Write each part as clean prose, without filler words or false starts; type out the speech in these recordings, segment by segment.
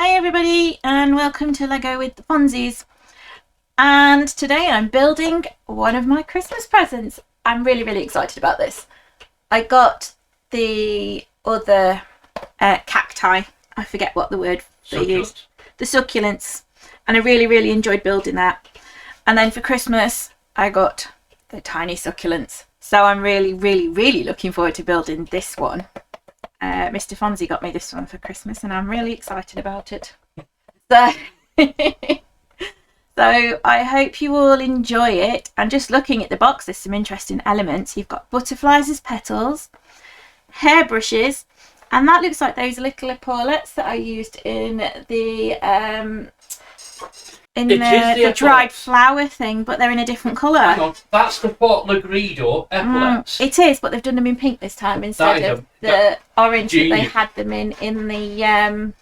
Hi everybody and welcome to Lego with the Fonzies. And today I'm building one of my Christmas presents. I'm really excited about this. I got the other cacti, I forget what the word they used, the succulents, and I really enjoyed building that. And then for Christmas I got the tiny succulents, so I'm really looking forward to building this one. Mr. Fonzie got me this one for Christmas and I'm really excited about it. So, so I hope you all enjoy it. And just looking at the box, there's some interesting elements. You've got butterflies as petals, hairbrushes, and that looks like those little epaulets that I used in the dried flower thing, but they're in a different colour. Hang on, that's the Fort Lagredo epaulets. It is, but they've done them in pink this time instead of the orange that they had them in the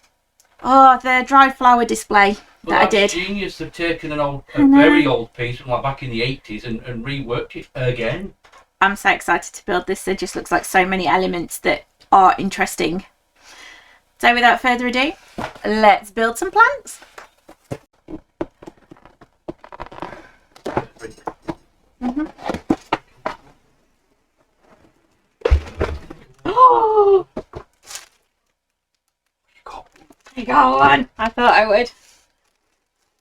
the dried flower display that I did. Genius. They've taken a very old piece from like back in the 80s and reworked it again. I'm so excited to build this. It just looks like so many elements that are interesting. So without further ado, let's build some plants. Oh! I got one. I thought I would.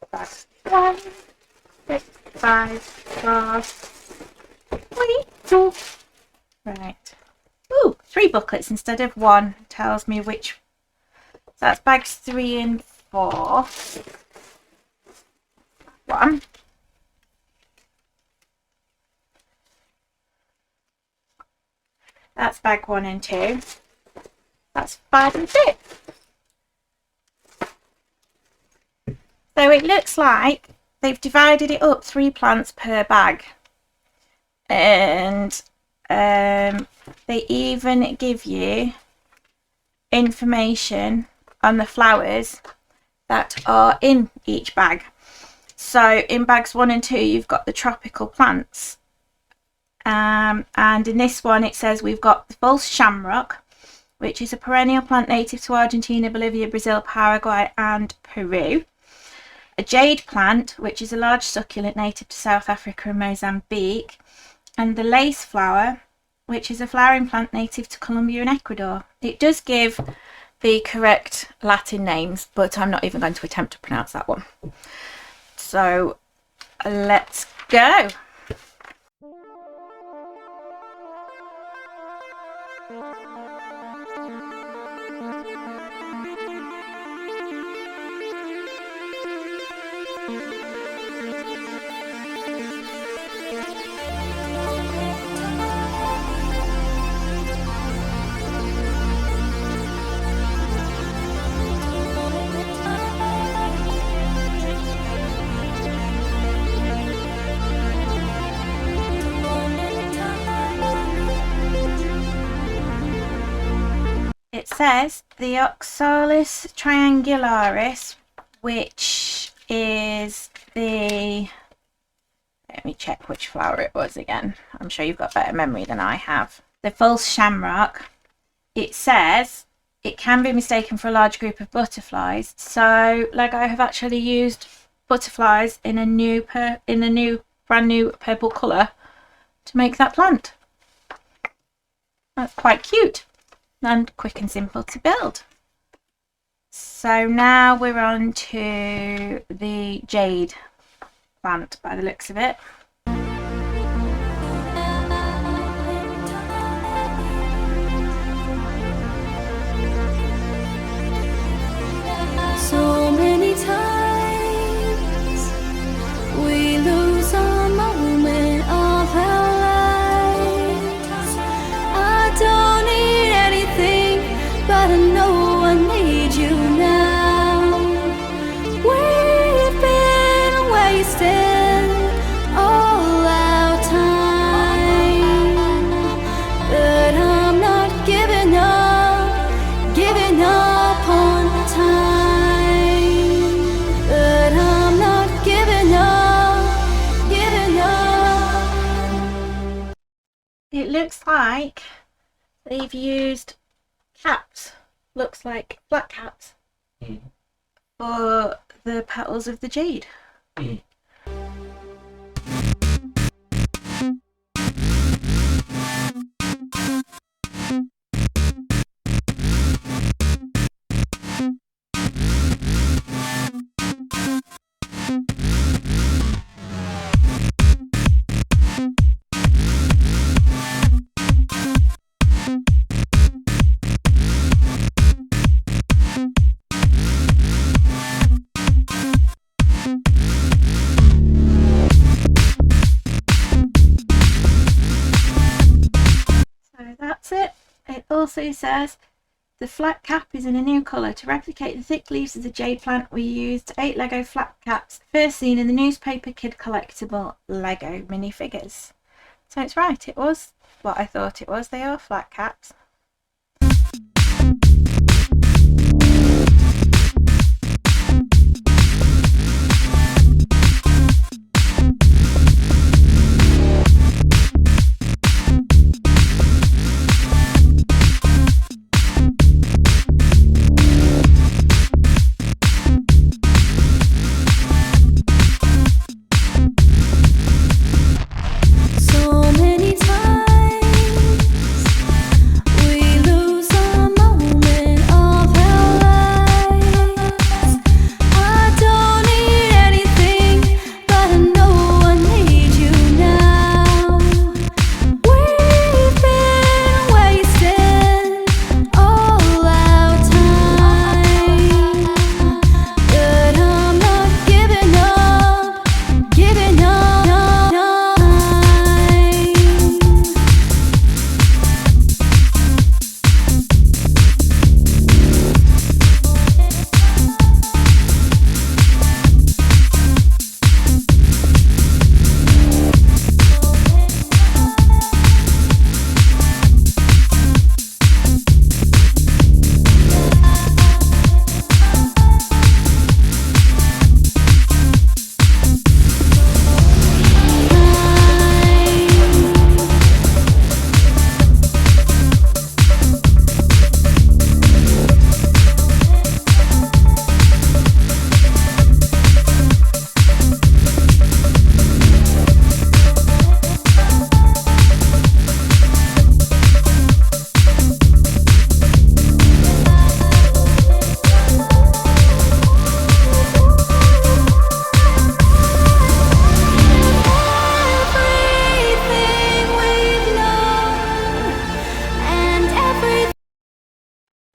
1, 6, 5, 4, 3, 2. Right. Ooh, 3 booklets instead of 1. Tells me which. So that's bags 3 and 4. 1. That's bag 1 and 2. That's 5 and 6. So it looks like they've divided it up 3 plants per bag. And they even give you information on the flowers that are in each bag. So in bags 1 and 2 you've got the tropical plants. And in this one it says we've got the false shamrock, which is a perennial plant native to Argentina, Bolivia, Brazil, Paraguay and Peru. A jade plant, which is a large succulent native to South Africa and Mozambique. And the lace flower, which is a flowering plant native to Colombia and Ecuador. It does give the correct Latin names, but I'm not even going to attempt to pronounce that one. So let's go. It says the Oxalis triangularis, which is the, let me check which flower it was again. I'm sure you've got better memory than I have. The false shamrock. It says it can be mistaken for a large group of butterflies. So Lego have actually used butterflies in a brand new purple colour to make that plant. That's quite cute and quick and simple to build. So now we're on to the jade plant by the looks of it. So many times we lose a moment of our lives. I don't need anything, but I know I need you now. We've been wasting all our time, but I'm not giving up on time. But I'm not giving up. It looks like they've used caps, looks like black caps or the petals of the jade. Mm. So that's it. It also says the flat cap is in a new colour. To replicate the thick leaves of the jade plant, we used 8 Lego flat caps, first seen in the newspaper kid collectible Lego minifigures. So it's right, it was what I thought it was. They are flat caps. So many times we lose a moment of our lives. I don't need anything, but I know I need you now. We've been wasting all our time, but I'm not giving up, giving up.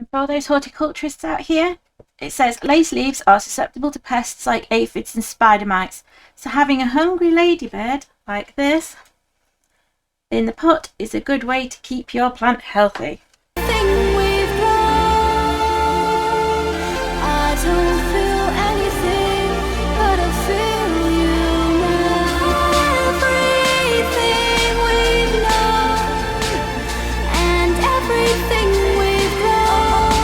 For all those horticulturists out here, it says lace leaves are susceptible to pests like aphids and spider mites. So having a hungry ladybird like this in the pot is a good way to keep your plant healthy. Everything we've grown, I don't feel anything, but I feel you now. Everything we've known and everything we've grown,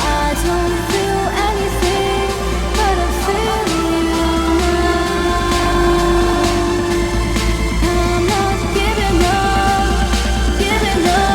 I don't feel anything, but I feel you now. I'm not giving up, giving up.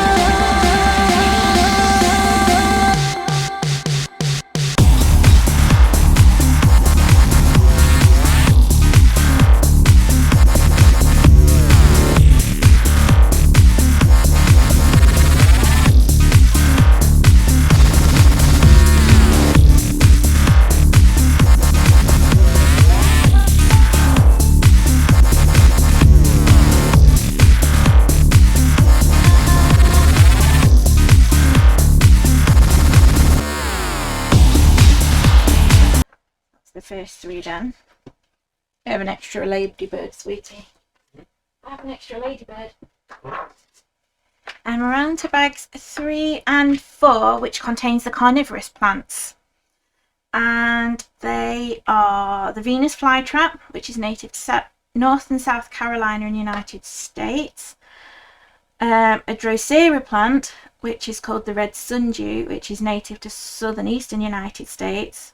The first 3 done. I have an extra ladybird, sweetie. I have an extra ladybird. And we're on to bags 3 and 4, which contains the carnivorous plants. And they are the Venus flytrap, which is native to North and South Carolina in the United States. A Drosera plant, which is called the red sundew, which is native to southern eastern United States.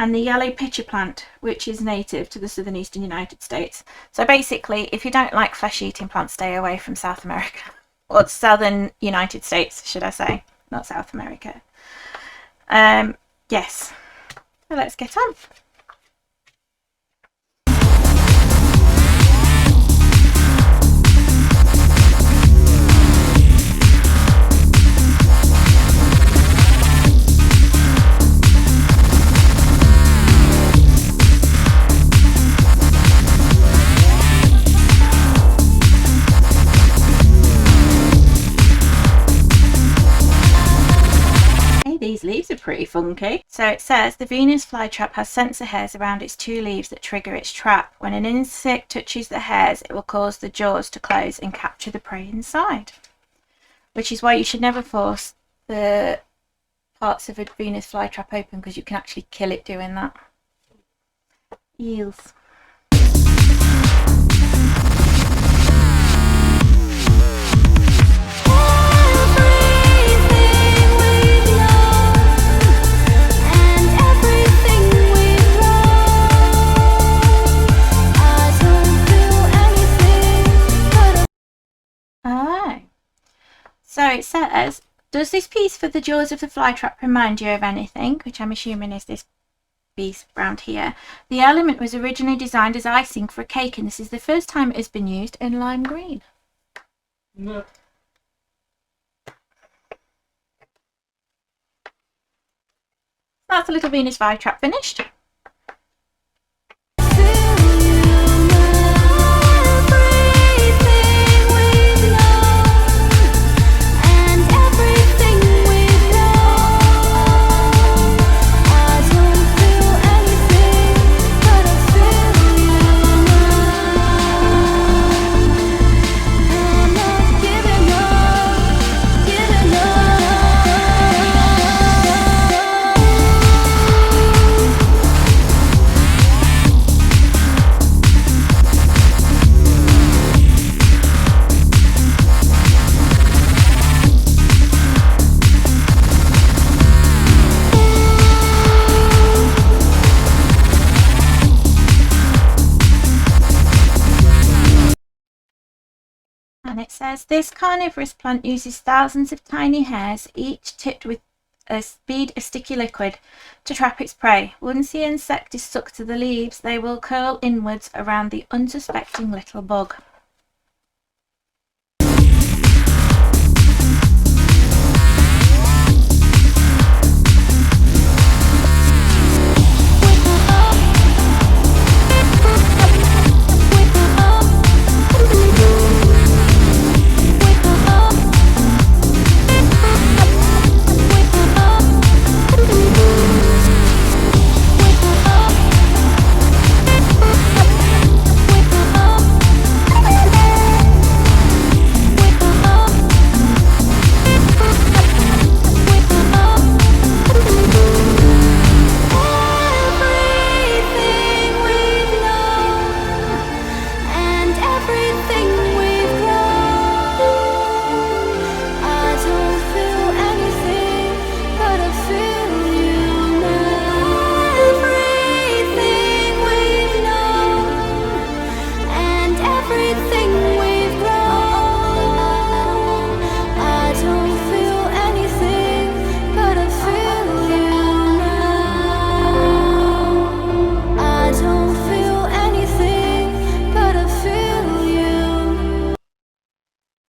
And the yellow pitcher plant, which is native to the southern eastern United States. So basically, if you don't like flesh-eating plants, stay away from South America. Or southern United States, should I say, not South America. Yes. So let's get on. These leaves are pretty funky. So it says the Venus flytrap has sensor hairs around its 2 leaves that trigger its trap. When an insect touches the hairs, it will cause the jaws to close and capture the prey inside. Which is why you should never force the parts of a Venus flytrap open, because you can actually kill it doing that. Eels. So it says, does this piece for the jaws of the flytrap remind you of anything? Which I'm assuming is this piece round here. The element was originally designed as icing for a cake, and this is the first time it has been used in lime green. No. That's a little Venus flytrap finished. And it says, this carnivorous plant uses thousands of tiny hairs, each tipped with a bead of sticky liquid, to trap its prey. Once the insect is stuck to the leaves, they will curl inwards around the unsuspecting little bug.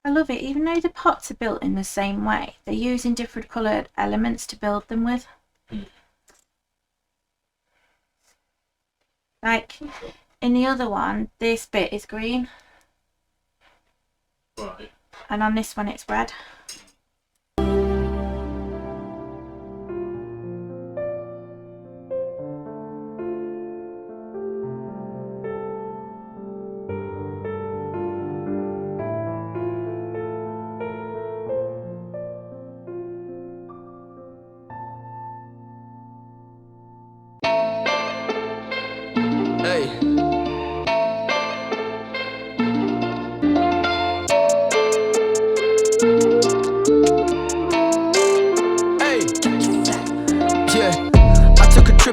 I love it, even though the pots are built in the same way, they're using different coloured elements to build them with. Like in the other one, this bit is green. Right. And on this one it's red. Hey.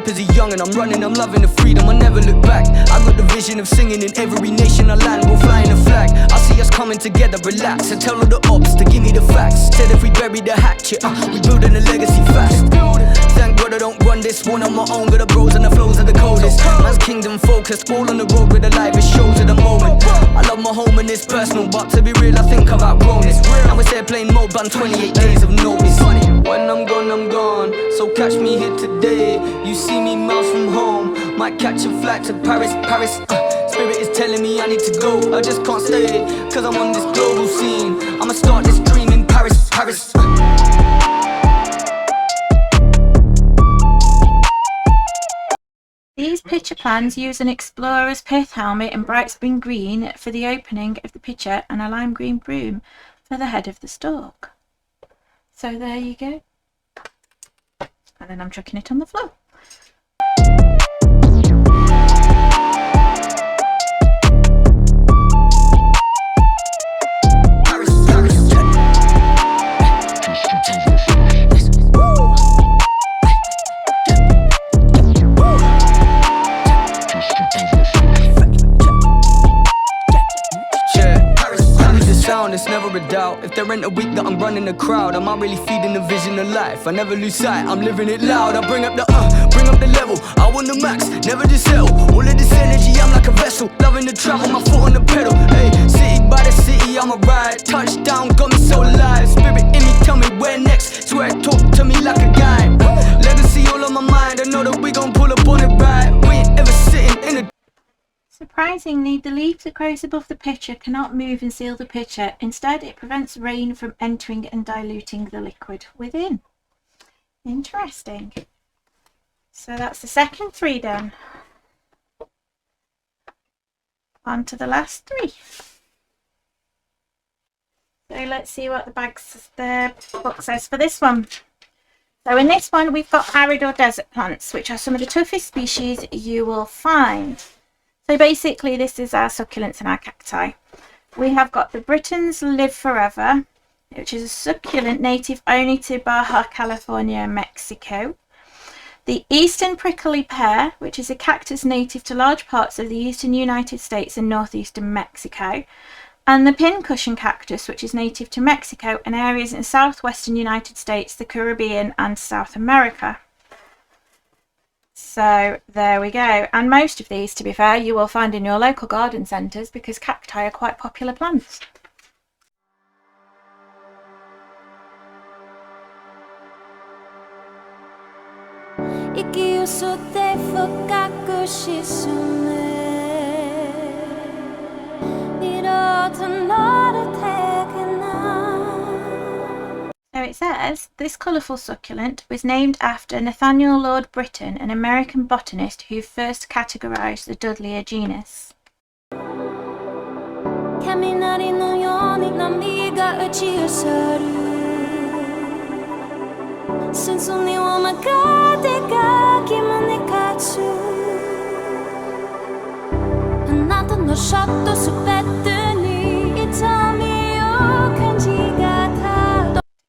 up as a young and I'm running, I'm loving the freedom, I never look back. I got the vision of singing in every nation I land, we'll flying a flag. I see us coming together, relax, and tell all the ops to give me the facts. Said if we bury the hatchet, we building a legacy fast. Thank God I don't run this one on my own, got the bros and the flows are the coldest. Man's kingdom focused, all on the road with the livest shows at the moment. I love my home and it's personal, but to be real I think I've outgrown it. Now it's airplane mode, but 28 days of notice. When I'm gone, so catch me here today. You see me miles from home, might catch a flight to Paris. Spirit is telling me I need to go, I just can't stay, cause I'm on this global scene. I'ma start this dream in Paris. These picture plans use an explorer's pith helmet in bright spring green for the opening of the picture and a lime green broom for the head of the stalk. So there you go. And then I'm chucking it on the floor. It's never a doubt. If there ain't a week that I'm running the crowd, am I really feeding the vision of life? I never lose sight, I'm living it loud. I bring up the level, I want the max, never just settle. All of this energy, I'm like a vessel, loving the travel, my foot on the pedal. Hey, city by the city, I'm a ride. Touchdown, got me so alive. Spirit in me, tell me where next. Swear, talk to me like a guide. Legacy all on my mind, I know that we gon' pull up on it right. We ain't ever sitting in a... Surprisingly, the leaf that grows above the pitcher cannot move and seal the pitcher. Instead, it prevents rain from entering and diluting the liquid within. Interesting. So that's the second 3 done. On to the last 3. So let's see what the book says for this one. So in this one, we've got arid or desert plants, which are some of the toughest species you will find. So basically this is our succulents and our cacti. We have got the Britain's Live Forever, which is a succulent native only to Baja California and Mexico. The Eastern Prickly Pear, which is a cactus native to large parts of the eastern United States and northeastern Mexico. And the Pincushion cactus, which is native to Mexico and areas in southwestern United States, the Caribbean and South America. So there we go, and most of these, to be fair, you will find in your local garden centres because cacti are quite popular plants. So it says, this colourful succulent was named after Nathaniel Lord Britton, an American botanist who first categorised the Dudleya genus.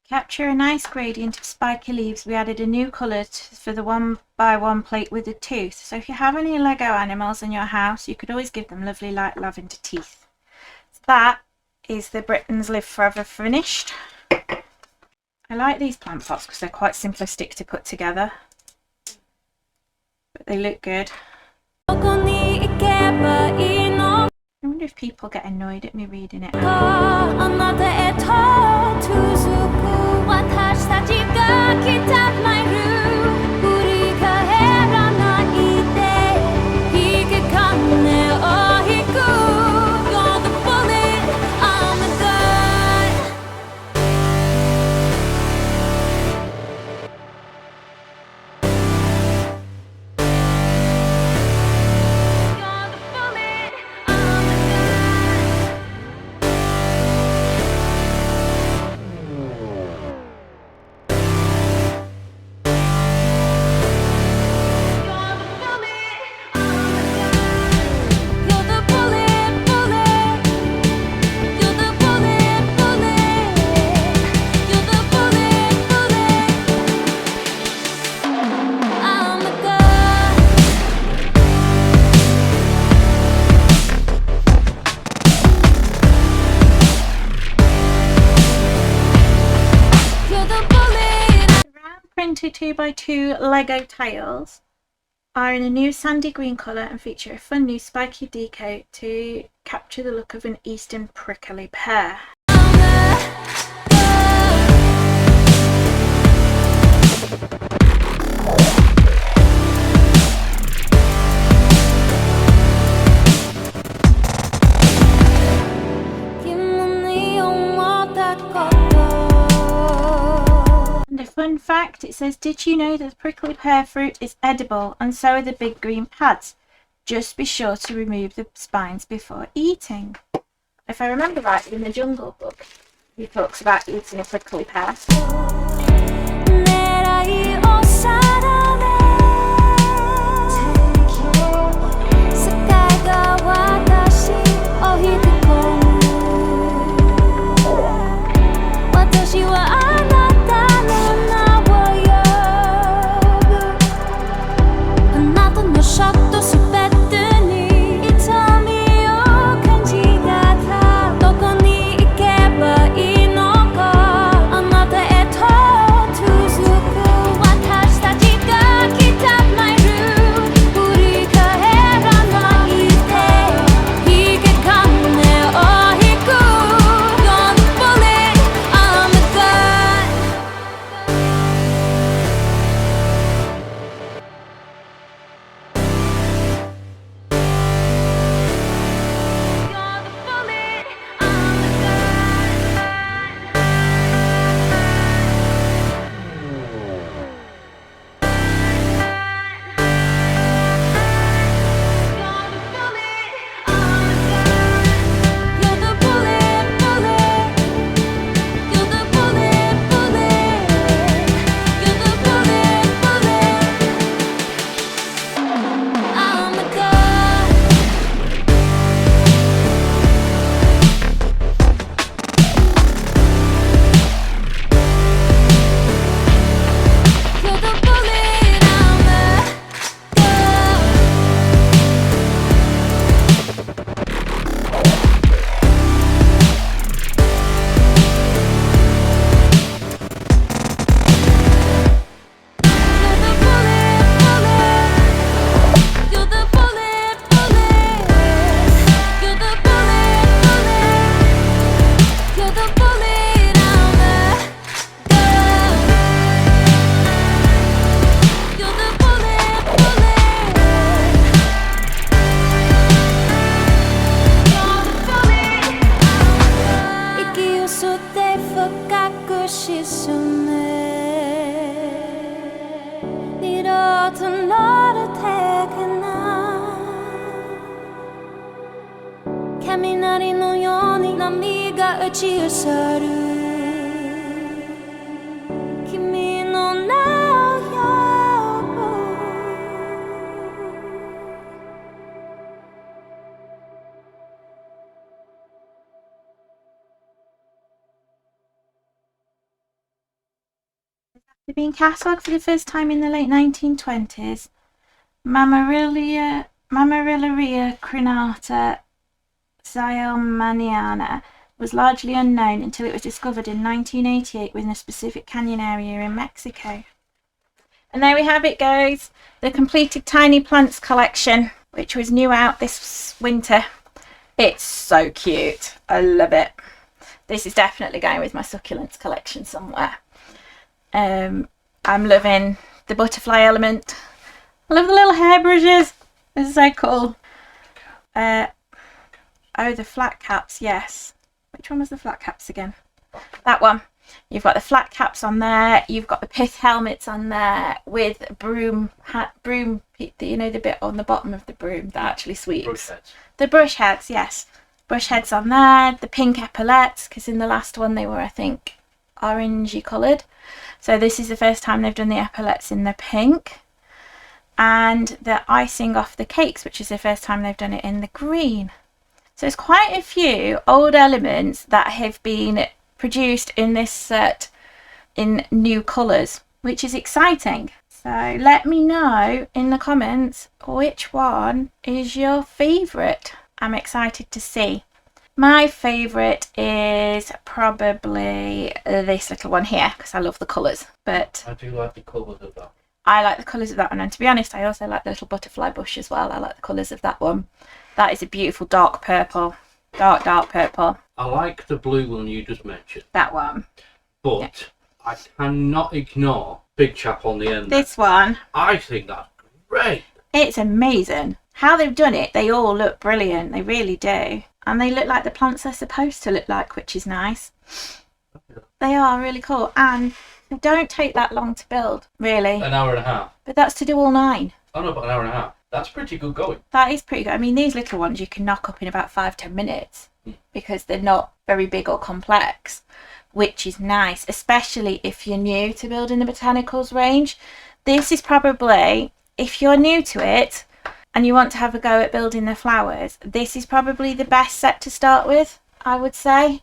Capture a nice gradient of spiky leaves, we added a new colour for the 1x1 plate with a tooth. So if you have any Lego animals in your house, you could always give them lovely light lavender teeth. So that is the Britain's Live Forever finished. I like these plant pots because they're quite simplistic to put together, but they look good. I wonder if people get annoyed at me reading it. 2x2 Lego tiles are in a new sandy green colour and feature a fun new spiky deco to capture the look of an eastern prickly pear. And a fun fact, it says, did you know that the prickly pear fruit is edible and so are the big green pads? Just be sure to remove the spines before eating. If I remember right, in the Jungle Book, he talks about eating a prickly pear. Being catalogued for the first time in the late 1920s, Mammarelia crenata zielmaniana was largely unknown until it was discovered in 1988 within a specific canyon area in Mexico. And there we have it, guys, the completed tiny plants collection, which was new out this winter. It's so cute. I love it. This is definitely going with my succulents collection somewhere. I'm loving the butterfly element. I love the little hairbrushes. This is so cool. Oh, the flat caps, yes. Which one was the flat caps again? That one. You've got the flat caps on there. You've got the pith helmets on there with broom, you know, the bit on the bottom of the broom that actually sweeps. Brush heads. The brush heads, yes. Brush heads on there. The pink epaulettes, because in the last one they were, I think, orangey coloured. So this is the first time they've done the epaulettes in the pink. And the icing off the cakes, which is the first time they've done it in the green. So there's quite a few old elements that have been produced in this set in new colours, which is exciting. So let me know in the comments which one is your favourite. I'm excited to see. My favourite is probably this little one here because I love the colours. But I do like the colours of that. I like the colours of that one, and to be honest, I also like the little butterfly bush as well. I like the colours of that one. That is a beautiful dark purple. Dark purple. I like the blue one you just mentioned. That one. But Yeah. I cannot ignore Big Chap on the end. This one. I think that's great. It's amazing. How they've done it, they all look brilliant. They really do. And they look like the plants they're supposed to look like, which is nice. They are really cool. And they don't take that long to build, really. An hour and a half. But that's to do all 9. Oh no, but an hour and a half. That's pretty good going. That is pretty good. I mean, these little ones you can knock up in about 5-10 minutes because they're not very big or complex, which is nice, especially if you're new to building the botanicals range. This is probably, if you're new to it and you want to have a go at building the flowers, this is probably the best set to start with, I would say,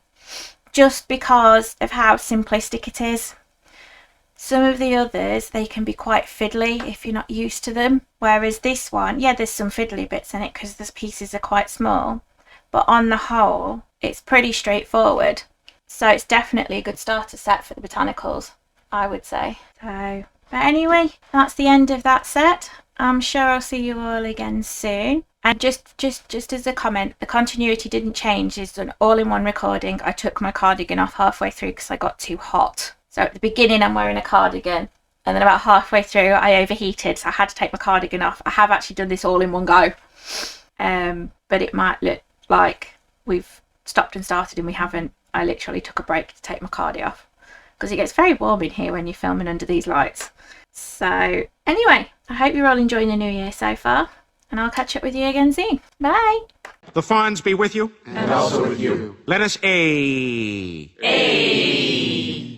just because of how simplistic it is. Some of the others, they can be quite fiddly if you're not used to them. Whereas this one, yeah, there's some fiddly bits in it because the pieces are quite small. But on the whole, it's pretty straightforward. So it's definitely a good starter set for the botanicals, I would say. So, but anyway, that's the end of that set. I'm sure I'll see you all again soon. And just as a comment, the continuity didn't change. It's an all-in-one recording. I took my cardigan off halfway through because I got too hot. So at the beginning, I'm wearing a cardigan. And then about halfway through, I overheated. So I had to take my cardigan off. I have actually done this all in one go. But it might look like we've stopped and started and we haven't. I literally took a break to take my cardi off. Because it gets very warm in here when you're filming under these lights. So anyway, I hope you're all enjoying the new year so far. And I'll catch up with you again soon. Bye. The Fonz be with you. And also with you. Let us A.